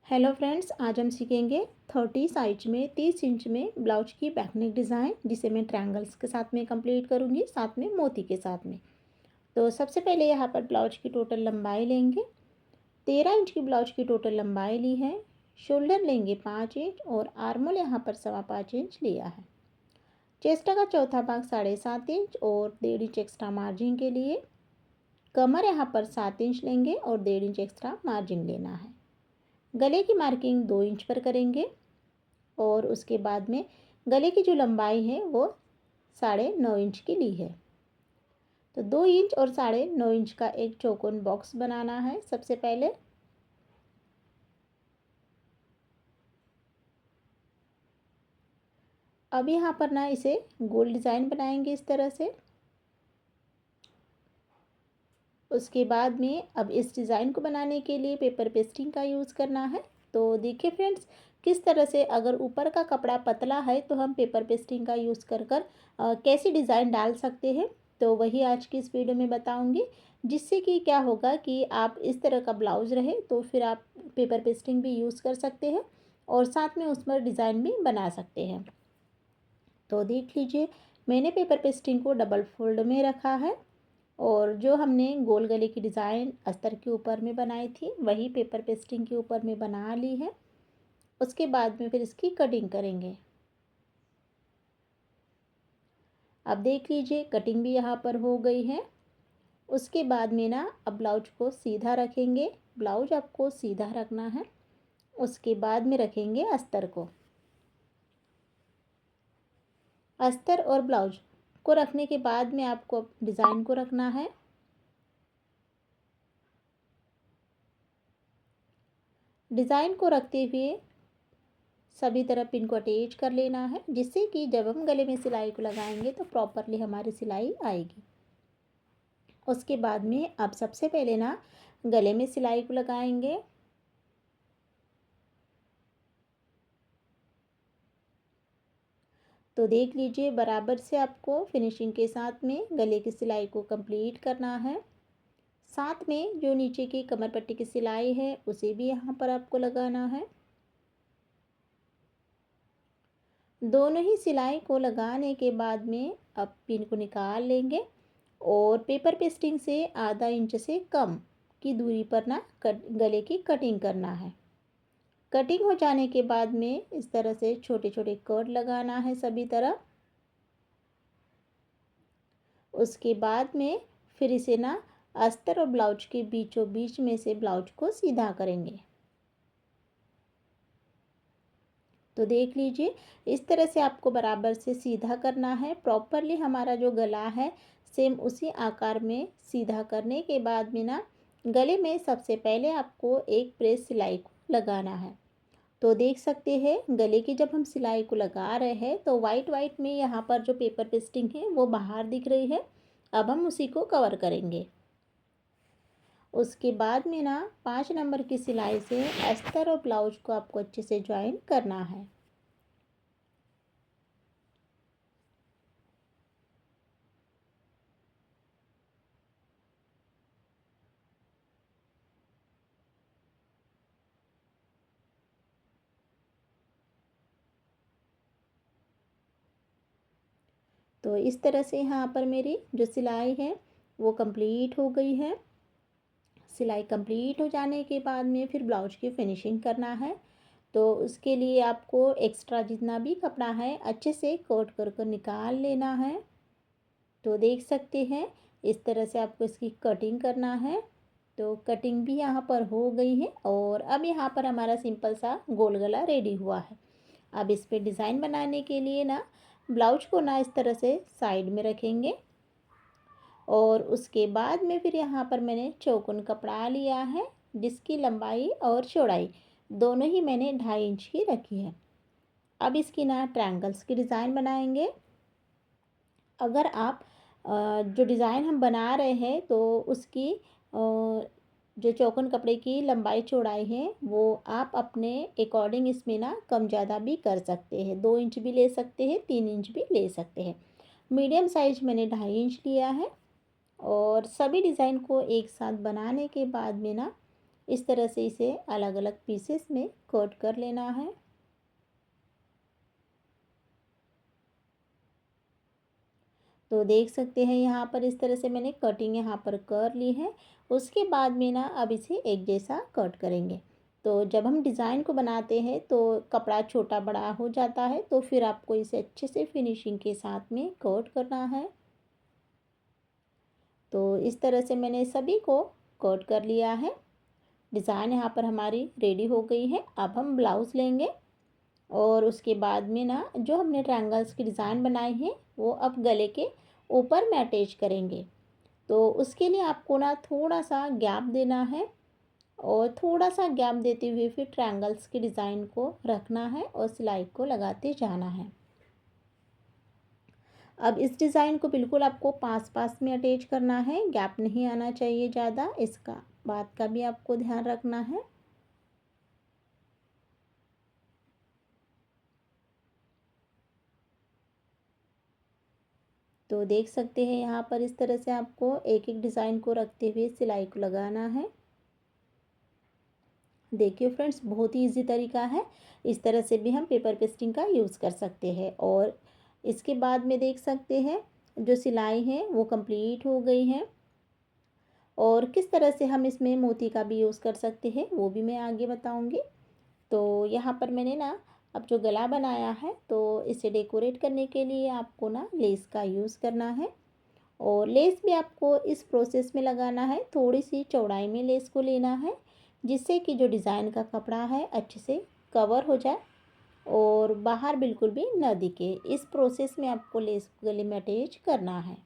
Hello friends, आज हम सीखेंगे 30 साइज में 30 इंच में ब्लाउज की बैक नेक डिज़ाइन, जिसे मैं ट्रायंगल्स के साथ में कंप्लीट करूंगी, साथ में मोती के साथ में। तो सबसे पहले यहाँ पर ब्लाउज की टोटल लंबाई लेंगे। 13 इंच की ब्लाउज की टोटल लंबाई ली है। शोल्डर लेंगे 5 इंच और आर्मोल यहाँ पर 5.25 इंच लिया है। चेस्ट का चौथा भाग 7.5 इंच और 1.5 इंच एक्स्ट्रा मार्जिन के लिए। कमर यहाँ पर 7 इंच लेंगे और 1.5 इंच एक्स्ट्रा मार्जिन लेना है। गले की मार्किंग 2 इंच पर करेंगे और उसके बाद में गले की जो लंबाई है वो 9.5 इंच की ली है। तो 2 इंच और 9.5 इंच का एक चौकोन बॉक्स बनाना है। सबसे पहले अब यहाँ पर ना इसे गोल डिज़ाइन बनाएंगे इस तरह से। उसके बाद में अब इस डिज़ाइन को बनाने के लिए पेपर पेस्टिंग का यूज़ करना है। तो देखिए फ्रेंड्स, किस तरह से अगर ऊपर का कपड़ा पतला है तो हम पेपर पेस्टिंग का यूज़ कर कैसी डिज़ाइन डाल सकते हैं। तो वही आज की इस वीडियो में बताऊंगी, जिससे कि क्या होगा कि आप इस तरह का ब्लाउज़ रहे तो फिर आप पेपर पेस्टिंग भी यूज़ कर सकते हैं और साथ में उस पर डिज़ाइन भी बना सकते हैं। तो देख लीजिए, मैंने पेपर पेस्टिंग को डबल फोल्ड में रखा है और जो हमने गोल गले की डिज़ाइन अस्तर के ऊपर में बनाई थी वही पेपर पेस्टिंग के ऊपर में बना ली है। उसके बाद में फिर इसकी कटिंग करेंगे। अब देख लीजिए, कटिंग भी यहाँ पर हो गई है। उसके बाद में ना अब ब्लाउज को सीधा रखेंगे। ब्लाउज आपको सीधा रखना है। उसके बाद में रखेंगे अस्तर को। अस्तर और ब्लाउज को रखने के बाद में आपको डिज़ाइन को रखना है। डिज़ाइन को रखते हुए सभी तरफ पिन को अटैच कर लेना है, जिससे कि जब हम गले में सिलाई को लगाएंगे तो प्रॉपरली हमारी सिलाई आएगी। उसके बाद में अब सबसे पहले ना गले में सिलाई को लगाएंगे। तो देख लीजिए, बराबर से आपको फिनिशिंग के साथ में गले की सिलाई को कंप्लीट करना है। साथ में जो नीचे की कमर पट्टी की सिलाई है उसे भी यहाँ पर आपको लगाना है। दोनों ही सिलाई को लगाने के बाद में अब पिन को निकाल लेंगे और पेपर पेस्टिंग से आधा इंच से कम की दूरी पर ना गले की कटिंग करना है। कटिंग हो जाने के बाद में इस तरह से छोटे छोटे कट लगाना है सभी तरफ। उसके बाद में फिर इसे ना अस्तर और ब्लाउज के बीचों बीच में से ब्लाउज को सीधा करेंगे। तो देख लीजिए, इस तरह से आपको बराबर से सीधा करना है। प्रॉपरली हमारा जो गला है सेम उसी आकार में सीधा करने के बाद में ना गले में सबसे पहले आपको एक प्रेस सिलाई को लगाना है। तो देख सकते हैं, गले की जब हम सिलाई को लगा रहे हैं तो वाइट वाइट में यहाँ पर जो पेपर पेस्टिंग है वो बाहर दिख रही है। अब हम उसी को कवर करेंगे। उसके बाद में ना 5 नंबर की सिलाई से अस्तर और ब्लाउज को आपको अच्छे से ज्वाइन करना है। तो इस तरह से यहाँ पर मेरी जो सिलाई है वो कंप्लीट हो गई है। सिलाई कंप्लीट हो जाने के बाद में फिर ब्लाउज की फिनिशिंग करना है। तो उसके लिए आपको एक्स्ट्रा जितना भी कपड़ा है अच्छे से कोट कर निकाल लेना है। तो देख सकते हैं, इस तरह से आपको इसकी कटिंग करना है। तो कटिंग भी यहाँ पर हो गई है और अब यहाँ पर हमारा सिंपल सा गोल गला रेडी हुआ है। अब इस पे डिज़ाइन बनाने के लिए ना ब्लाउज को ना इस तरह से साइड में रखेंगे और उसके बाद में फिर यहाँ पर मैंने चौकोन कपड़ा लिया है, जिसकी लंबाई और चौड़ाई दोनों ही मैंने 2.5 इंच की रखी है। अब इसकी ना ट्रायंगल्स की डिज़ाइन बनाएंगे। अगर आप जो डिज़ाइन हम बना रहे हैं तो उसकी जो चौकोन कपड़े की लंबाई चौड़ाई है वो आप अपने अकॉर्डिंग इसमें ना कम ज़्यादा भी कर सकते हैं। 2 इंच भी ले सकते हैं, 3 इंच भी ले सकते हैं। मीडियम साइज मैंने 2.5 इंच लिया है। और सभी डिज़ाइन को एक साथ बनाने के बाद में ना इस तरह से इसे अलग अलग पीसेस में कट कर लेना है। तो देख सकते हैं यहाँ पर इस तरह से मैंने कटिंग यहाँ पर कर ली है। उसके बाद में ना अब इसे एक जैसा कट करेंगे। तो जब हम डिज़ाइन को बनाते हैं तो कपड़ा छोटा बड़ा हो जाता है, तो फिर आपको इसे अच्छे से फिनिशिंग के साथ में कट करना है। तो इस तरह से मैंने सभी को कट कर लिया है। डिज़ाइन यहाँ पर हमारी रेडी हो गई है। अब हम ब्लाउज़ लेंगे और उसके बाद में ना जो हमने ट्रायंगल्स की डिज़ाइन बनाई है वो अब गले के ऊपर में अटैच करेंगे। तो उसके लिए आपको ना थोड़ा सा गैप देना है और थोड़ा सा गैप देते हुए फिर ट्रायंगल्स की डिज़ाइन को रखना है और सिलाई को लगाते जाना है। अब इस डिज़ाइन को बिल्कुल आपको पास पास में अटैच करना है, गैप नहीं आना चाहिए ज़्यादा, इसका बात का भी आपको ध्यान रखना है। तो देख सकते हैं यहाँ पर इस तरह से आपको एक एक डिज़ाइन को रखते हुए सिलाई को लगाना है। देखिए फ्रेंड्स, बहुत ही इजी तरीका है। इस तरह से भी हम पेपर पेस्टिंग का यूज़ कर सकते हैं। और इसके बाद में देख सकते हैं जो सिलाई है वो कंप्लीट हो गई है। और किस तरह से हम इसमें मोती का भी यूज़ कर सकते हैं वो भी मैं आगे बताऊंगी। तो यहाँ पर मैंने ना अब जो गला बनाया है तो इसे डेकोरेट करने के लिए आपको ना लेस का यूज़ करना है। और लेस भी आपको इस प्रोसेस में लगाना है, थोड़ी सी चौड़ाई में लेस को लेना है जिससे कि जो डिज़ाइन का कपड़ा है अच्छे से कवर हो जाए और बाहर बिल्कुल भी न दिखे। इस प्रोसेस में आपको लेस गले में अटैच करना है।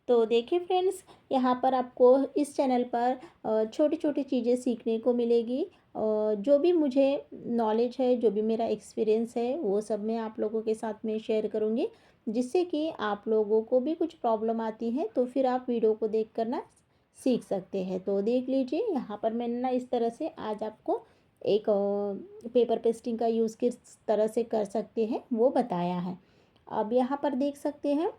तो देखिए फ्रेंड्स, यहाँ पर आपको इस चैनल पर छोटी छोटी चीज़ें सीखने को मिलेगी। जो भी मुझे नॉलेज है, जो भी मेरा एक्सपीरियंस है वो सब मैं आप लोगों के साथ में शेयर करूँगी, जिससे कि आप लोगों को भी कुछ प्रॉब्लम आती है तो फिर आप वीडियो को देख कर ना सीख सकते हैं। तो देख लीजिए यहाँ पर मैंने ना इस तरह से आज आपको एक पेपर पेस्टिंग का यूज़ किस तरह से कर सकते हैं वो बताया है। अब यहाँ पर देख सकते हैं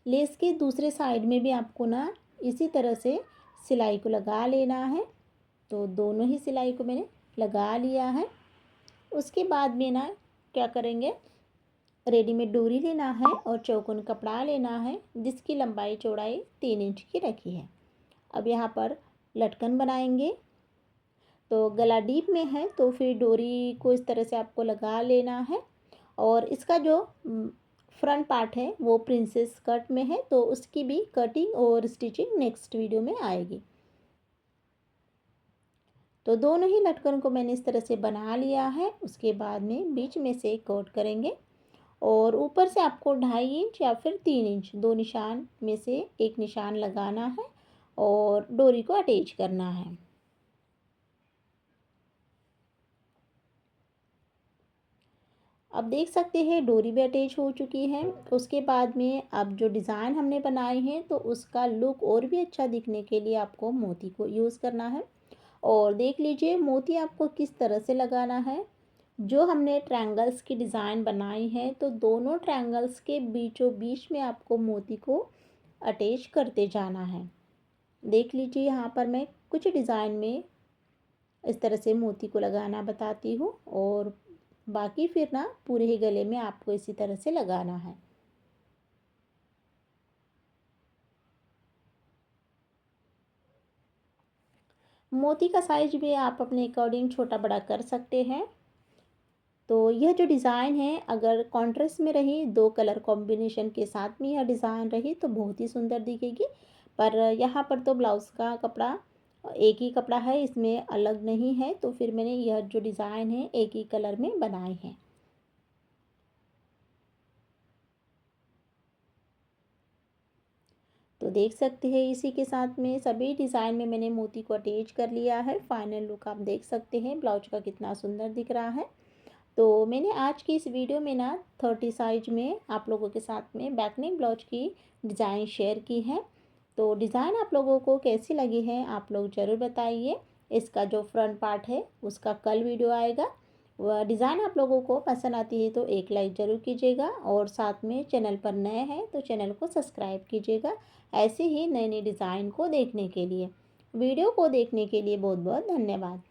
लेस के दूसरे साइड में भी आपको ना इसी तरह से सिलाई को लगा लेना है। तो दोनों ही सिलाई को मैंने लगा लिया है। उसके बाद में ना क्या करेंगे, रेडीमेड डोरी लेना है और चौकोन कपड़ा लेना है जिसकी लंबाई चौड़ाई 3 इंच की रखी है। अब यहाँ पर लटकन बनाएंगे। तो गला डीप में है तो फिर डोरी को इस तरह से आपको लगा लेना है। और इसका जो फ्रंट पार्ट है वो प्रिंसेस कट में है, तो उसकी भी कटिंग और स्टिचिंग नेक्स्ट वीडियो में आएगी। तो दोनों ही लटकन को मैंने इस तरह से बना लिया है। उसके बाद में बीच में से कट करेंगे और ऊपर से आपको 2.5 इंच या फिर 3 इंच, दो निशान में से एक निशान लगाना है और डोरी को अटैच करना है। अब देख सकते हैं डोरी भी अटैच हो चुकी है। उसके बाद में अब जो डिज़ाइन हमने बनाए हैं तो उसका लुक और भी अच्छा दिखने के लिए आपको मोती को यूज़ करना है। और देख लीजिए मोती आपको किस तरह से लगाना है। जो हमने ट्रायंगल्स की डिज़ाइन बनाई है तो दोनों ट्रायंगल्स के बीचों बीच में आपको मोती को अटैच करते जाना है। देख लीजिए यहाँ पर मैं कुछ डिज़ाइन में इस तरह से मोती को लगाना बताती हूँ और बाकी फिर ना पूरे ही गले में आपको इसी तरह से लगाना है। मोती का साइज भी आप अपने अकॉर्डिंग छोटा बड़ा कर सकते हैं। तो यह जो डिज़ाइन है अगर कॉन्ट्रास्ट में रही, दो कलर कॉम्बिनेशन के साथ में यह डिज़ाइन रही तो बहुत ही सुंदर दिखेगी। पर यहाँ पर तो ब्लाउज़ का कपड़ा एक ही कपड़ा है, इसमें अलग नहीं है, तो फिर मैंने यह जो डिज़ाइन है एक ही कलर में बनाए हैं। तो देख सकते हैं इसी के साथ में सभी डिज़ाइन में मैंने मोती को अटैच कर लिया है। फाइनल लुक आप देख सकते हैं ब्लाउज का कितना सुंदर दिख रहा है। तो मैंने आज की इस वीडियो में ना 30 साइज में आप लोगों के साथ में बैक नेक ब्लाउज की डिज़ाइन शेयर की है। तो डिज़ाइन आप लोगों को कैसी लगी है आप लोग ज़रूर बताइए। इसका जो फ्रंट पार्ट है उसका कल वीडियो आएगा। डिज़ाइन आप लोगों को पसंद आती है तो एक लाइक ज़रूर कीजिएगा और साथ में चैनल पर नए हैं तो चैनल को सब्सक्राइब कीजिएगा ऐसे ही नए नए डिज़ाइन को देखने के लिए। वीडियो को देखने के लिए बहुत बहुत धन्यवाद।